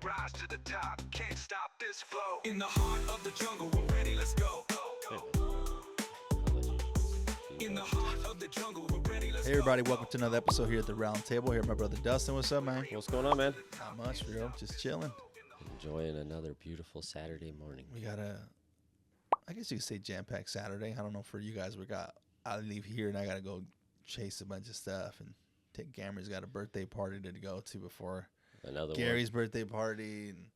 we rise to the top. Can't stop this flow. In the heart of the jungle, we're ready, let's go. In the heart of the jungle, we're ready, let's go. Hey everybody, welcome to another episode here at the Round Table. Here, my brother Dustin. What's up, man? What's going on, man? Not much, bro. Just chilling. Enjoying another beautiful Saturday morning. We got I guess you could say jam-packed Saturday. I don't know for you guys. I leave here and I gotta go chase a bunch of stuff and take Gammy's got a birthday party to go to before Gary's birthday party, and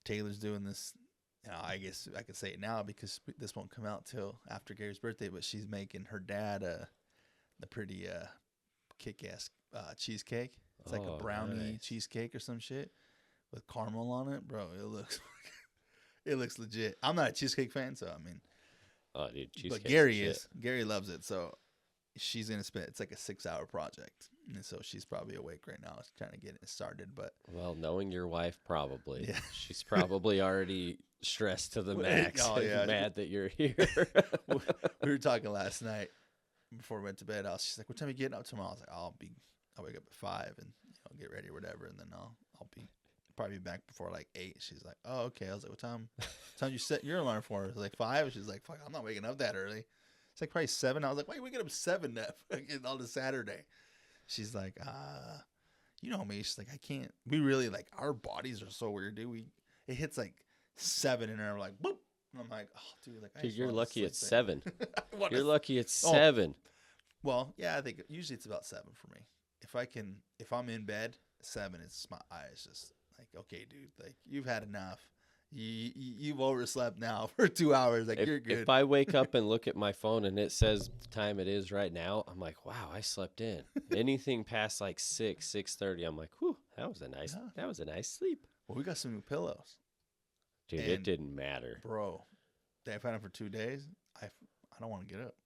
Taylor's doing this. You know, I guess I could say it now because this won't come out till after Gary's birthday. But she's making her dad the pretty kick-ass cheesecake. It's like a brownie cheesecake or some shit with caramel on it, bro. It looks legit. I'm not a cheesecake fan, so I mean, dude, cheesecake. But Gary is. Gary loves it, so she's gonna spend. It's like a 6-hour project, and so she's probably awake right now, trying to get it started. But well, knowing your wife, probably, yeah. She's probably already stressed to the max. Oh yeah, mad that you're here. We were talking last night before we went to bed. She's like, "What time are you getting up tomorrow?" I was like, "I'll wake up at 5 and get ready or whatever, and then I'll be probably back before like 8." She's like, "Oh, okay." I was like, "What time you set your alarm for?" I was like 5. She's like, "Fuck, I'm not waking up that early." It's like probably 7. I was like, "Why are you waking up 7 on the Saturday?" She's like, "You know me." She's like, "I can't." We really like our bodies are so weird, dude. It hits like 7 and I'm like, "Boop." And I'm like, "Oh, dude, like dude, you're lucky it's 7. You're lucky it's Oh. 7. Well, yeah, I think usually it's about 7 for me. If I'm in bed, 7, it's my eyes just like, okay, dude, like you've had enough. You've overslept now for 2 hours. Like you're good. If I wake up and look at my phone and it says the time it is right now, I'm like, wow, I slept in. Anything past like 6:30, I'm like, whew, that was a nice sleep. Well, we got some new pillows. Dude, it didn't matter. Bro, I've had them for 2 days. I don't want to get up.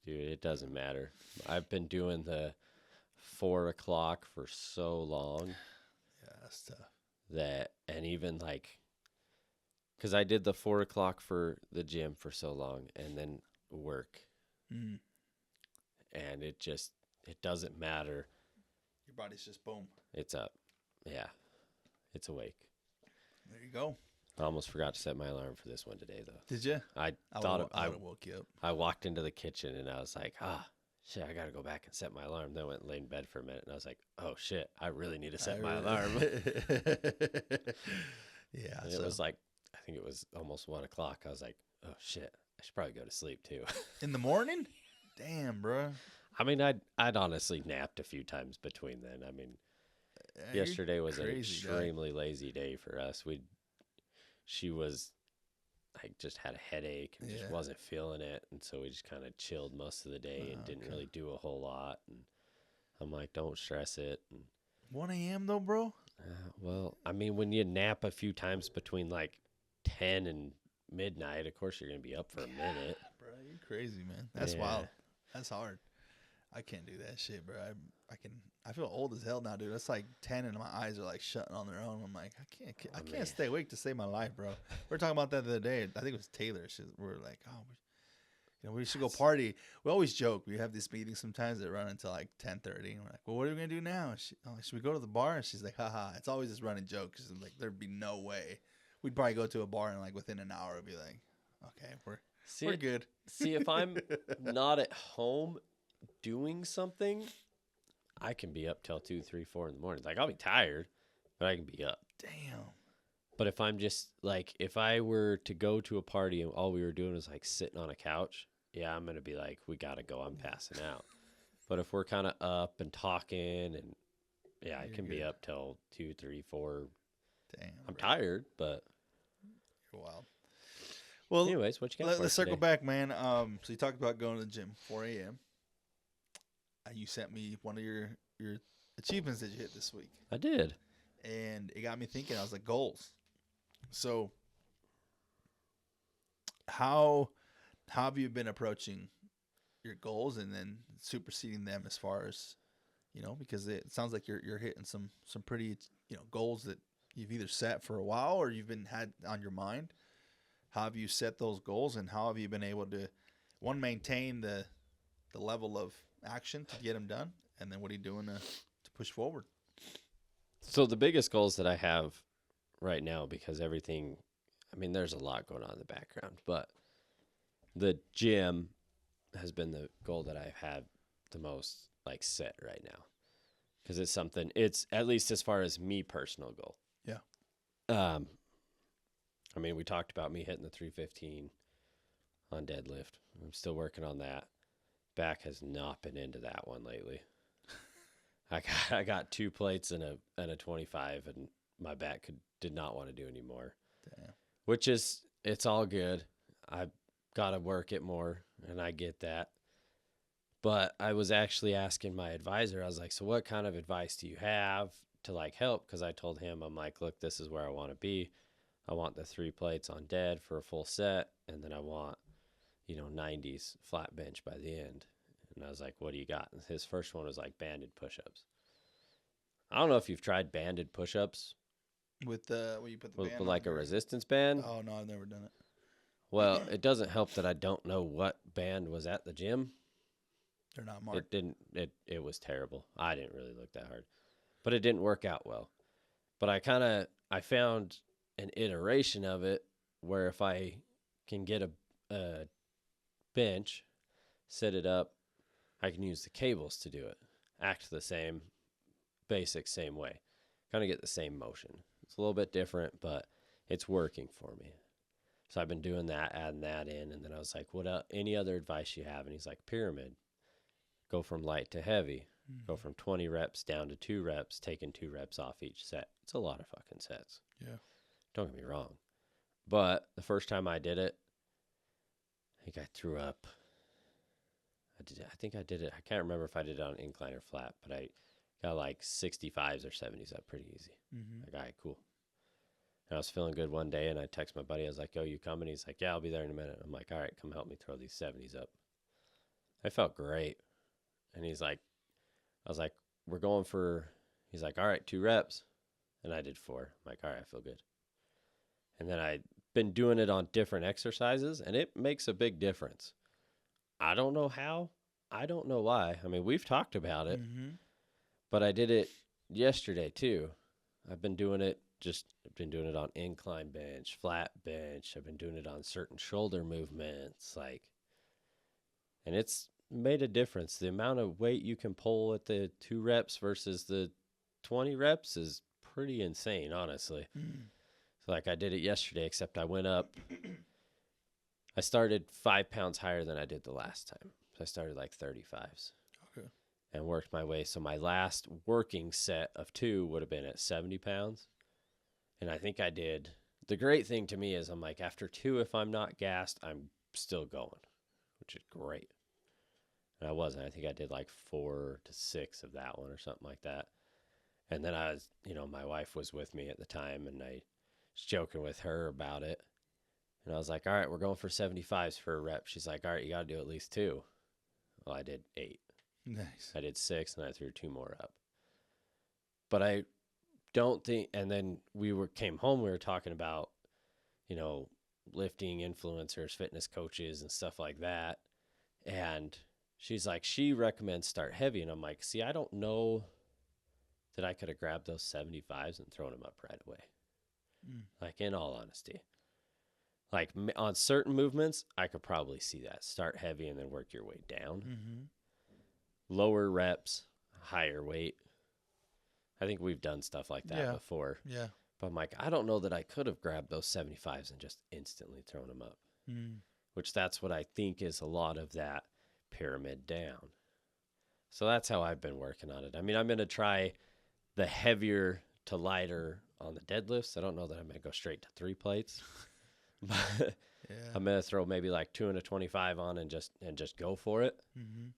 Dude, it doesn't matter. I've been doing the 4 o'clock for so long. Yeah, that's tough. And even like, because I did the 4 o'clock for the gym for so long and then work. Mm. And it doesn't matter. Your body's just boom. It's up. Yeah. It's awake. There you go. I almost forgot to set my alarm for this one today, though. Did you? I thought I would have woke you up. I walked into the kitchen and I was like, shit, I got to go back and set my alarm. Then I went and laid in bed for a minute and I was like, oh shit, I really need to set my alarm. Yeah. And it was like, I think it was almost 1 o'clock. I was like, oh shit, I should probably go to sleep too. In the morning? Damn, bro. I mean, I'd honestly napped a few times between then. I mean, yesterday was an extremely lazy day for us. She was like just had a headache and just wasn't feeling it, and so we just kind of chilled most of the day and didn't really do a whole lot. And I'm like, don't stress it. And 1 a.m. though, bro? Well, I mean, when you nap a few times between like 10 and midnight, of course you're gonna be up for a minute. Bro, you're crazy, man. That's wild. That's hard. I can't do that shit, bro. I feel old as hell now, dude. It's like 10 and my eyes are like shutting on their own. I'm like, I can't stay awake to save my life, bro. We were talking about that the other day. I think it was Taylor. We were like, we should go party. We always joke. We have these meetings sometimes that run until like 10:30. And we're like, well, what are we gonna do now? Should we go to the bar? And she's like, haha. It's always this running joke because like there'd be no way we'd probably go to a bar and like within an hour it'd be like, okay, we're good. See, if I'm not at home doing something, I can be up till 2, 3, 4 in the morning. Like I'll be tired, but I can be up. Damn. But if I'm just like, if I were to go to a party and all we were doing was like sitting on a couch, yeah, I'm gonna be like, we gotta go. I'm passing out. But if we're kind of up and talking, and I can be up till 2, 3, 4. Damn. I'm tired, but you're wild. Well, anyways, what you got? Let's circle back, man. So you talked about going to the gym 4 a.m. You sent me one of your achievements that you hit this week. I did, and it got me thinking. I was like, goals. So, how have you been approaching your goals and then superseding them as far as, because it sounds like you're hitting some pretty goals that you've either set for a while or you've had on your mind. How have you set those goals, and how have you been able to maintain the level of action to get them done, and then what are you doing to push forward? So the biggest goals that I have right now because everything, I mean, there's a lot going on in the background, but the gym has been the goal that I've had the most like set right now. Because it's something, it's at least as far as me personal goal. Yeah. I mean, we talked about me hitting the 315 on deadlift. I'm still working on that. Back has not been into that one lately. I got 2 plates and a 25, and my back did not want to do anymore. Damn. Which is, it's all good. I've got to work it more, and I get that. But I was actually asking my advisor, I was like, so what kind of advice do you have to like help? Because I told him, I'm like, look, this is where I want to be. I want the 3 plates on dead for a full set. And then I want, 90s flat bench by the end. And I was like, what do you got? And his first one was like banded push-ups. I don't know if you've tried banded push-ups. With when you put the band with like on a your... resistance band. Oh, no, I've never done it. Well, it doesn't help that I don't know what band was at the gym. They're not marked. It was terrible. I didn't really look that hard, but it didn't work out well. But I found an iteration of it where if I can get a bench, set it up, I can use the cables to do it. Act the same, basic same way. Kind of get the same motion. It's a little bit different, but it's working for me. So I've been doing that, adding that in, and then I was like, any other advice you have? And he's like, pyramid. Go from light to heavy. Go from 20 reps down to 2 reps, taking 2 reps off each set. It's a lot of fucking sets. Yeah. Don't get me wrong. But the first time I did it, I think I threw up. I think I did it. I can't remember if I did it on incline or flat, but I got like 65s or 70s up pretty easy. Like, all right, cool. And I was feeling good one day, and I text my buddy. I was like, yo, you coming? He's like, yeah, I'll be there in a minute. I'm like, all right, come help me throw these 70s up. I felt great. And I was like, we're going for, he's like, all right, 2 reps. And I did 4. I'm like, all right, I feel good. And then I've been doing it on different exercises, and it makes a big difference. I don't know how. I don't know why. I mean, we've talked about it, but I did it yesterday too. I've been doing it on incline bench, flat bench. I've been doing it on certain shoulder movements, and it's made a difference. The amount of weight you can pull at the 2 reps versus the 20 reps is pretty insane, honestly. So I did it yesterday, except I went up. I started 5 pounds higher than I did the last time. So I started like 35s. Okay. And worked my way. So my last working set of 2 would have been at 70 pounds. And I think I did. The great thing to me is I'm like, after 2, if I'm not gassed, I'm still going, which is great. And I wasn't. I think I did like 4 to 6 of that one or something like that. And then I was, my wife was with me at the time, and I was joking with her about it. And I was like, all right, we're going for 75s for a rep. She's like, all right, you got to do at least 2. Well, I did 8. Nice. I did 6, and I threw 2 more up. But I don't think, and then came home, we were talking about, lifting influencers, fitness coaches, and stuff like that. And she's like, she recommends start heavy. And I'm like, see, I don't know that I could have grabbed those 75s and thrown them up right away. Like, in all honesty. Like, on certain movements, I could probably see that. Start heavy and then work your way down. Lower reps, higher weight. I think we've done stuff like that before. Yeah. But I'm like, I don't know that I could have grabbed those 75s and just instantly thrown them up. Which that's what I think is a lot of that pyramid down. So that's how I've been working on it. I mean, I'm going to try the heavier to lighter on the deadlifts. I don't know that I'm going to go straight to 3 plates. But I'm going to throw maybe like 2 and a 25 on and just go for it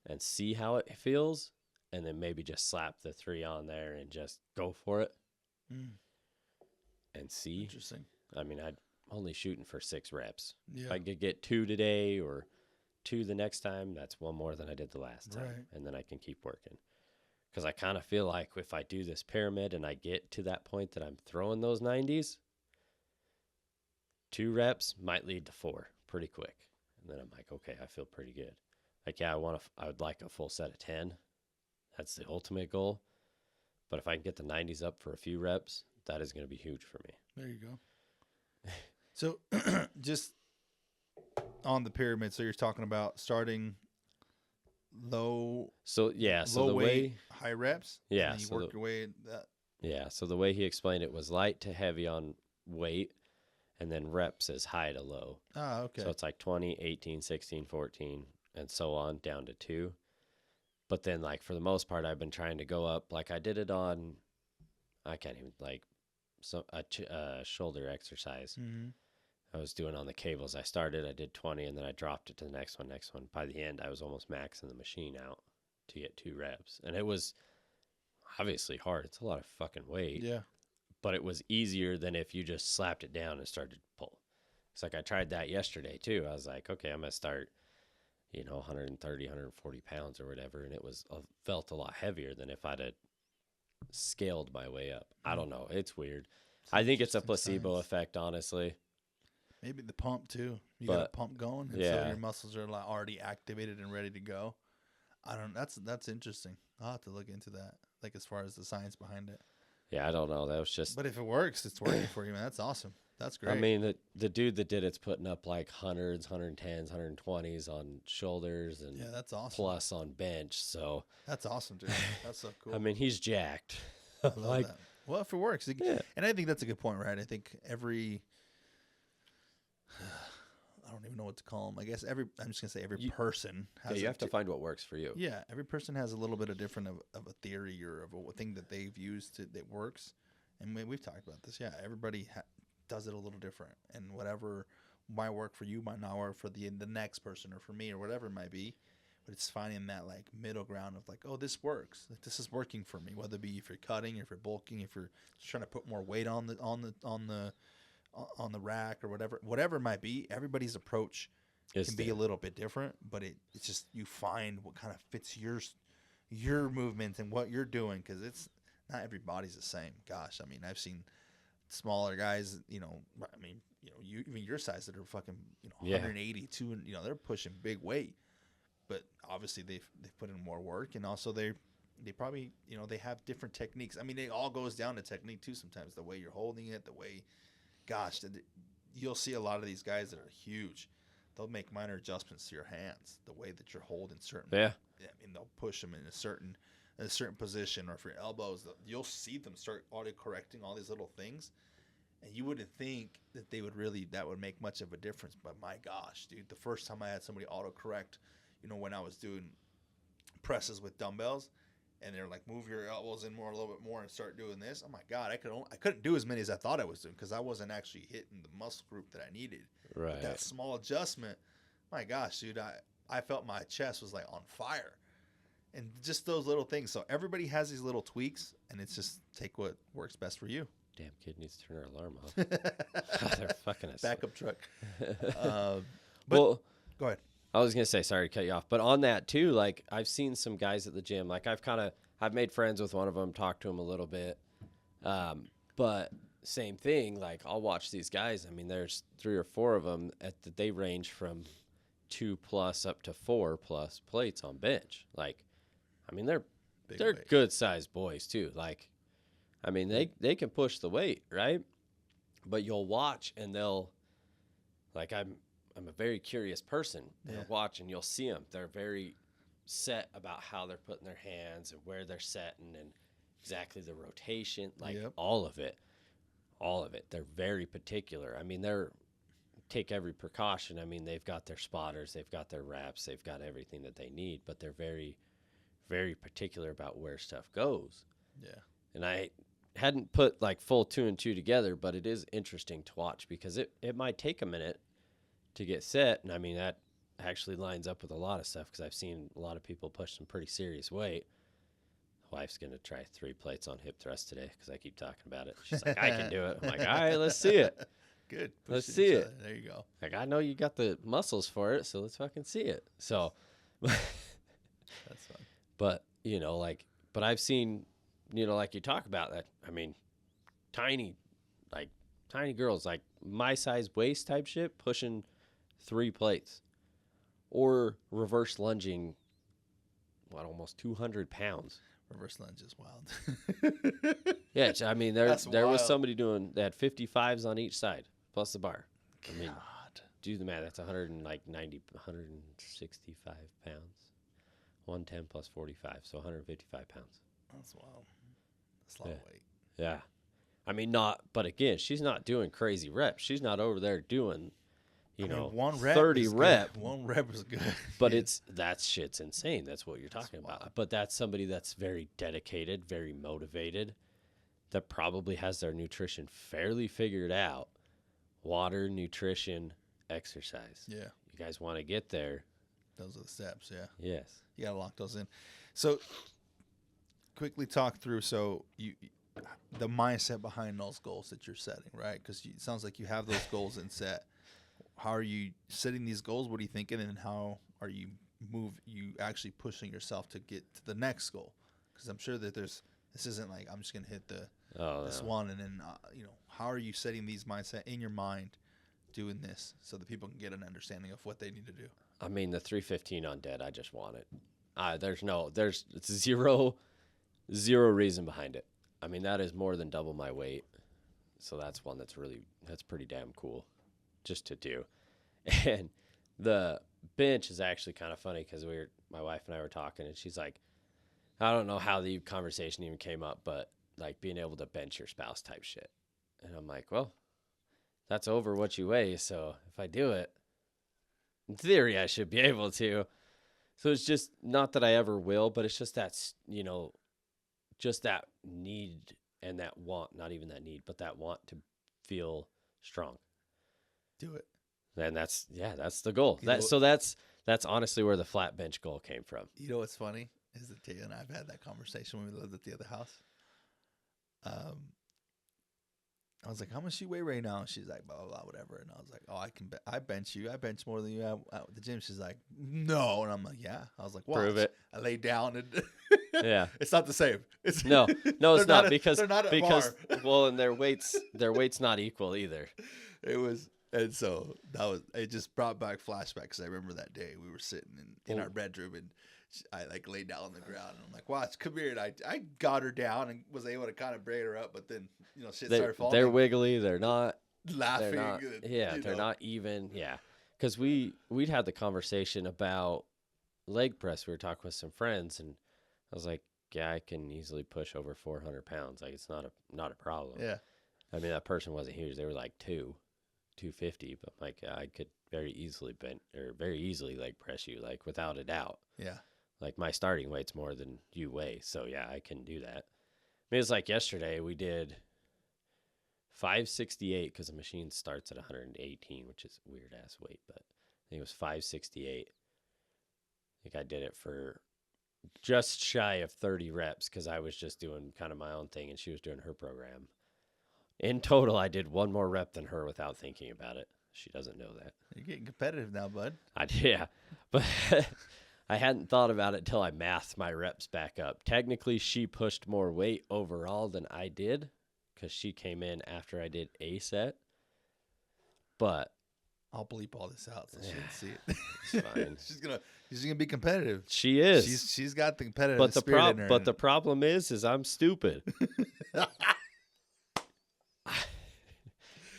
and see how it feels. And then maybe just slap the 3 on there and just go for it and see. Interesting. I mean, I'm only shooting for 6 reps. Yeah. If I could get 2 today or 2 the next time, that's 1 more than I did the last time. Right. And then I can keep working. Because I kind of feel like if I do this pyramid and I get to that point that I'm throwing those 90s, 2 reps might lead to 4 pretty quick. And then I'm like, okay, I feel pretty good. Like, yeah, I would like a full set of 10. That's the ultimate goal. But if I can get the 90s up for a few reps, that is going to be huge for me. There you go. So just on the pyramid, so you're talking about starting low. So yeah, so low the weight, way high reps. Yeah, And then you so work your way. so the way he explained it was light to heavy on weight, and then reps is high to low. Ah, okay. So it's like 20, 18, 16, 14, and so on down to 2. But then, like, for the most part, I've been trying to go up. Like, I did it on, I can't even, like, a shoulder exercise. Mm-hmm. I was doing on the cables. I did 20, and then I dropped it to the next one. By the end, I was almost maxing the machine out to get 2 reps. And it was obviously hard. It's a lot of fucking weight. Yeah. But it was easier than if you just slapped it down and started to pull. It's like I tried that yesterday, too. I was like, okay, I'm going to start, 130, 140 pounds or whatever. And it felt a lot heavier than if I'd have scaled my way up. I don't know. It's weird. I think it's a placebo effect, honestly. Maybe the pump too. You got a pump going, and so your muscles are like already activated and ready to go. I don't. That's interesting. I'll have to look into that. Like as far as the science behind it. Yeah, I don't know. That was just. But if it works, it's working for you, man. That's awesome. That's great. I mean, the dude that did it's putting up like 100s, 110s, 120s on shoulders and that's awesome. Plus on bench. So that's awesome, dude. That's so cool. I mean, he's jacked. I love that. Well, if it works, and I think that's a good point, right? I think every. I don't even know what to call them. I guess I'm just gonna say every person has. You have to find what works for you. Yeah, every person has a little bit of different of a theory or of a thing that they've used that works, and we've talked about this. Yeah, everybody does it a little different, and whatever might work for you might not work for the next person or for me or whatever it might be. But it's finding that like middle ground of like, oh, this works. Like, this is working for me. Whether it be if you're cutting, if you're bulking, if you're trying to put more weight on the rack or whatever it might be. Everybody's approach can be a little bit different, but it's just you find what kind of fits your movement and what you're doing, because it's not everybody's the same. Gosh, I mean, I've seen smaller guys, even your size that are fucking 182, and they're pushing big weight, but obviously they've put in more work, and also they probably they have different techniques. I mean, it all goes down to technique too. Sometimes the way you're holding it, the way. Gosh, you'll see a lot of these guys that are huge. They'll make minor adjustments to your hands, the way that you're holding certain. Yeah. I mean, they'll push them in a certain position, or for your elbows, you'll see them start auto-correcting all these little things, and you wouldn't think that that would make much of a difference. But my gosh, dude, the first time I had somebody auto-correct, when I was doing presses with dumbbells. And they're like, move your elbows in a little bit more and start doing this. Oh my God, I couldn't do as many as I thought I was doing because I wasn't actually hitting the muscle group that I needed. Right. But that small adjustment, my gosh, dude, I felt my chest was like on fire. And just those little things. So everybody has these little tweaks, and it's just take what works best for you. Damn kid needs to turn our alarm off. They're fucking us. Backup truck. Well, go ahead. I was going to say, sorry to cut you off, but on that too, like I've seen some guys at the gym, like I've made friends with one of them, talked to him a little bit. But same thing, like I'll watch these guys. I mean, there's 3 or 4 of them they range from 2+ up to 4+ plates on bench. Like, I mean, they're good sized boys too. Like, I mean, they can push the weight, right? But you'll watch and they'll, like, I'm a very curious person. And watch and you'll see them. They're very set about how they're putting their hands and where they're setting and exactly the rotation, like all of it. They're very particular. I mean, take every precaution. I mean, they've got their spotters, they've got their wraps, they've got everything that they need, but they're very, very particular about where stuff goes. Yeah. And I hadn't put like full 2 and 2 together, but it is interesting to watch because it might take a minute to get set. And I mean, that actually lines up with a lot of stuff because I've seen a lot of people push some pretty serious weight. Wife's going to try 3 plates on hip thrust today because I keep talking about it. She's like, I can do it. I'm like, all right, let's see it. Good. Let's see it. There you go. Like, I know you got the muscles for it, so let's fucking see it. So that's fun. But, but I've seen, like you talk about that. I mean, tiny girls, like my size waist type shit, pushing 3 plates or reverse lunging, almost 200 pounds. Reverse lunge is wild. Yeah, I mean, there was wild. somebody they had 55s on each side, plus the bar. I mean, God. do the math. That's 165 pounds. 110 plus 45, so 155 pounds. That's wild. That's a lot of weight. Yeah. I mean, but again, she's not doing crazy reps. She's not over there doing, one rep 30 is rep. Good. One rep is good. But that shit's insane. That's what you're talking about. But that's somebody that's very dedicated, very motivated, that probably has their nutrition fairly figured out. Water, nutrition, exercise. Yeah. You guys want to get there. Those are the steps, yeah. Yes. You got to lock those in. So quickly talk through the mindset behind those goals that you're setting, right? Because it sounds like you have those goals in set. How are you setting these goals? What are you thinking, and how are you actually pushing yourself to get to the next goal? Because I'm sure that this isn't like I'm just gonna hit this one, and then how are you setting these mindset in your mind, doing this so that people can get an understanding of what they need to do? I mean, the 315 on dead, I just want it. There's zero reason behind it. I mean, that is more than double my weight. So that's one that's pretty damn cool just to do. And the bench is actually kind of funny because my wife and I were talking, and she's like, I don't know how the conversation even came up, but like being able to bench your spouse type shit. And I'm like, well, that's over what you weigh. So if I do it, in theory, I should be able to. So it's just not that I ever will, but it's just just that need and that want, not even that need, but that want to feel strong. Do it. And that's the goal. That's honestly where the flat bench goal came from. You know what's funny is that Taylor and I've had that conversation when we lived at the other house. I was like, how much you weigh right now? And she's like, blah, blah, blah, whatever. And I was like, oh, I bench you. I bench more than you out at the gym. She's like, no. And I'm like, yeah. I was like, watch. Prove it. I laid down and Yeah. It's not the same. No, it's not because they're not at bar. Well, and their weight's not equal either. And so it just brought back flashbacks. Because I remember that day we were sitting in our bedroom, and I like laid down on the ground, and I'm like, watch, come here. And I got her down and was able to kind of bring her up, but then shit started falling. They're wiggly. They're not laughing. They're not even. Yeah, because we'd had the conversation about leg press. We were talking with some friends, and I was like, yeah, I can easily push over 400 pounds. Like, it's not a problem. Yeah. I mean, that person wasn't huge. They were like 250, but like I could very easily leg press you, like without a doubt. Yeah. Like my starting weight's more than you weigh, so yeah, I can do that. I mean, it's like yesterday we did 568 because the machine starts at 118, which is a weird ass weight, but I think it was 568. I think I did it for just shy of 30 reps because I was just doing kind of my own thing and she was doing her program. In total, I did one more rep than her without thinking about it. She doesn't know that. You're getting competitive now, bud. Yeah, but I hadn't thought about it till I mathed my reps back up. Technically, she pushed more weight overall than I did because she came in after I did a set. But I'll bleep all this out so she can see it. It's fine. she's gonna be competitive. She is. She's got the competitive spirit in her. But the problem is I'm stupid.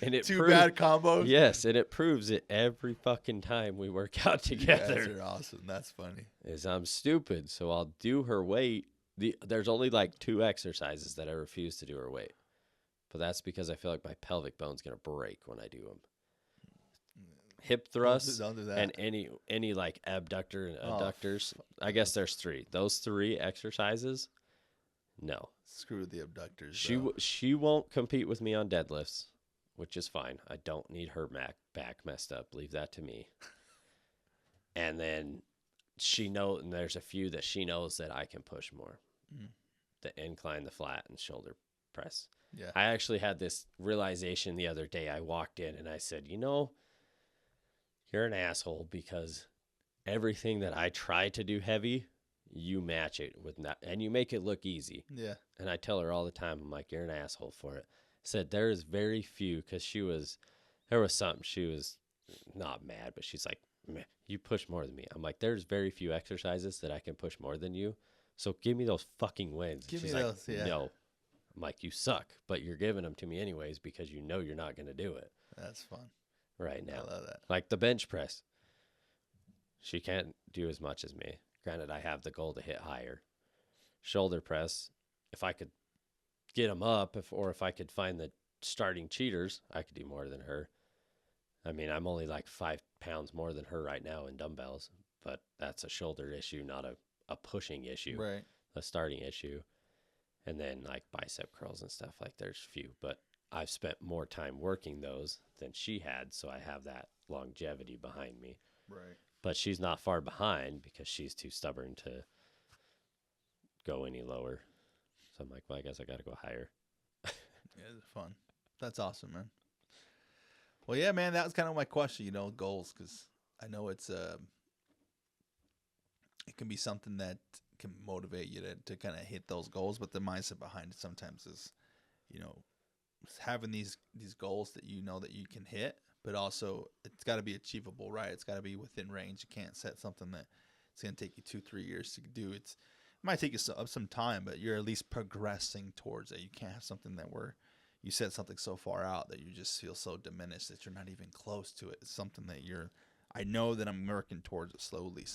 And Two bad combos. Yes, and it proves it every fucking time we work out together. You guys are awesome. That's funny. Is I'm stupid, so I'll do her weight. There's only like 2 exercises that I refuse to do her weight, but that's because I feel like my pelvic bone's gonna break when I do them. Hip thrusts don't do that. and any like abductor and adductors. I guess there's 3. Those 3 exercises. No. Screw the abductors. She won't compete with me on deadlifts, which is fine. I don't need her back messed up. Leave that to me. And then and there's a few that she knows that I can push more. The incline, the flat, and shoulder press. Yeah. I actually had this realization the other day. I walked in and I said, you're an asshole because everything that I try to do heavy, you match it with and you make it look easy. Yeah. And I tell her all the time, I'm like, you're an asshole for it. Said there is very few, because there was something, she was not mad, but she's like, you push more than me. I'm like, there's very few exercises that I can push more than you. So give me those fucking wins. Give She's me like, those, yeah. no. I'm like, you suck, but you're giving them to me anyways because you know you're not going to do it. That's fun. Right now. I love that. Like the bench press. She can't do as much as me. Granted, I have the goal to hit higher. Shoulder press, if I could get them up, or if I could find the starting cheaters, I could do more than her. I mean, I'm only like 5 pounds more than her right now in dumbbells, but that's a shoulder issue, not a pushing issue, Right. a starting issue. And then like bicep curls and stuff, like there's few, but I've spent more time working those than she had, so I have that longevity behind me. Right. But she's not far behind because she's too stubborn to go any lower. So I'm like, well, I guess I got to go higher. Yeah, it's fun. That's awesome, man. Well, yeah, man, that was kind of my question, goals, because I know it can be something that can motivate you to kind of hit those goals, but the mindset behind it sometimes is, having these goals that that you can hit, but also it's got to be achievable, right? It's got to be within range. You can't set something that it's going to take you 2-3 years to do. It might take you some time, but you're at least progressing towards it. You can't have something where you set something so far out that you just feel so diminished that you're not even close to it. It's something that I know that I'm working towards it slowly,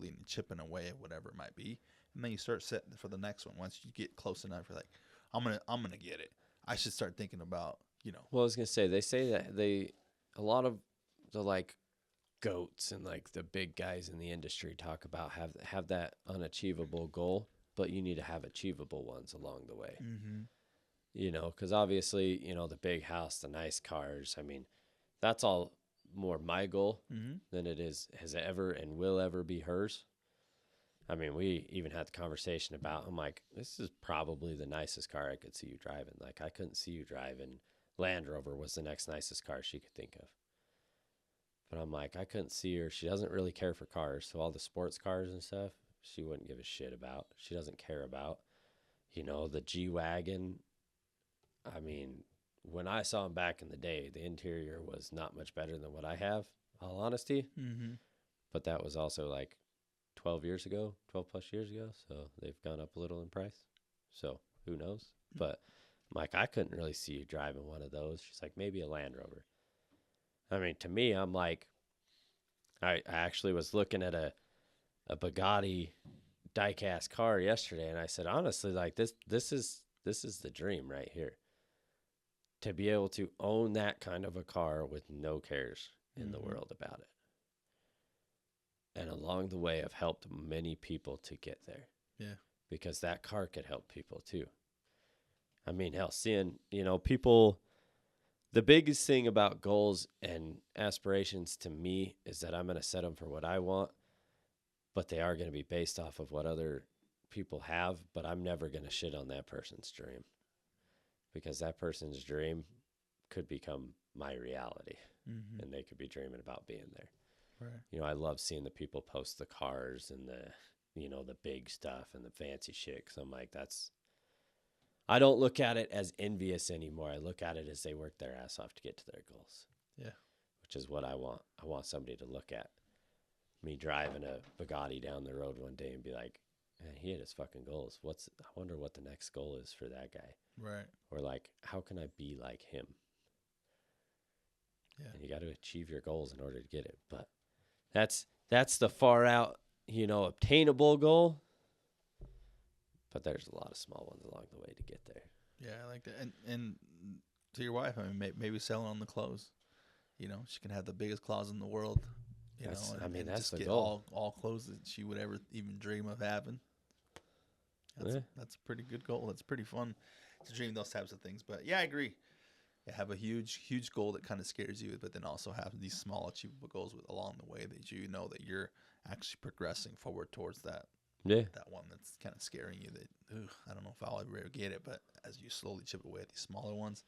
and chipping away at whatever it might be. And then you start setting for the next one. Once you get close enough, you're like, I'm gonna get it. I should start thinking about, Well, I was gonna say they say that a lot of the like goats and like the big guys in the industry talk about have that unachievable goal, but you need to have achievable ones along the way. Mm-hmm. Because obviously, the big house, the nice cars. I mean, that's all more my goal than it has ever and will ever be hers. I mean, we even had the conversation about, I'm like, this is probably the nicest car I could see you driving. Like, I couldn't see you driving. Land Rover was the next nicest car she could think of. But I'm like, I couldn't see her. She doesn't really care for cars. So all the sports cars and stuff, she wouldn't give a shit about. She doesn't care about. The G-Wagon. I mean, when I saw him back in the day, the interior was not much better than what I have, all honesty. Mm-hmm. But that was also like 12 plus years ago. So they've gone up a little in price. So who knows? But I'm like, I couldn't really see you driving one of those. She's like, maybe a Land Rover. I mean, to me, I'm like, I actually was looking at a Bugatti diecast car yesterday, and I said, honestly, like this is the dream right here. To be able to own that kind of a car with no cares in the world about it. And along the way, I've helped many people to get there. Yeah. Because that car could help people too. I mean, hell, seeing, people, the biggest thing about goals and aspirations to me is that I'm going to set them for what I want, but they are going to be based off of what other people have, but I'm never going to shit on that person's dream. Because that person's dream could become my reality, and they could be dreaming about being there. Right. I love seeing the people post the cars and the big stuff and the fancy shit. Cause I'm like, I don't look at it as envious anymore. I look at it as they work their ass off to get to their goals. Yeah. Which is what I want. I want somebody to look at me driving a Bugatti down the road one day and be like, man, he hit his fucking goals. I wonder what the next goal is for that guy. Right. Or like, how can I be like him? Yeah. And you got to achieve your goals in order to get it. But that's the far out, obtainable goal. But there's a lot of small ones along the way to get there. Yeah, I like that. And to your wife, I mean, maybe selling on the clothes. She can have the biggest closet in the world. That's and the just get goal. all clothes that she would ever even dream of having. That's a pretty good goal. That's pretty fun to dream those types of things. But yeah, I agree. You have a huge goal that kind of scares you, but then also have these small achievable goals along the way that you know that you're actually progressing forward towards that. Yeah. That one that's kind of scaring you that, I don't know if I'll ever get it. But as you slowly chip away at these smaller ones,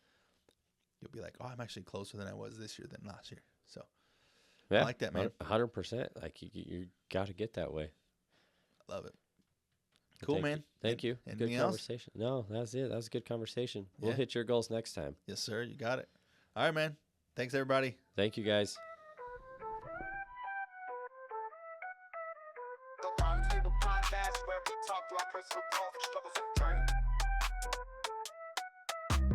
you'll be like, oh, I'm actually closer than I was this year than last year. So yeah, I like that, man. 100%. Like you got to get that way. I love it. Cool, man. Thank you. Anything good else? Conversation. No, that's it. That was a good conversation. We'll Yeah. hit your goals next time. Yes, sir. You got it. All right, man. Thanks, everybody. Thank you, guys.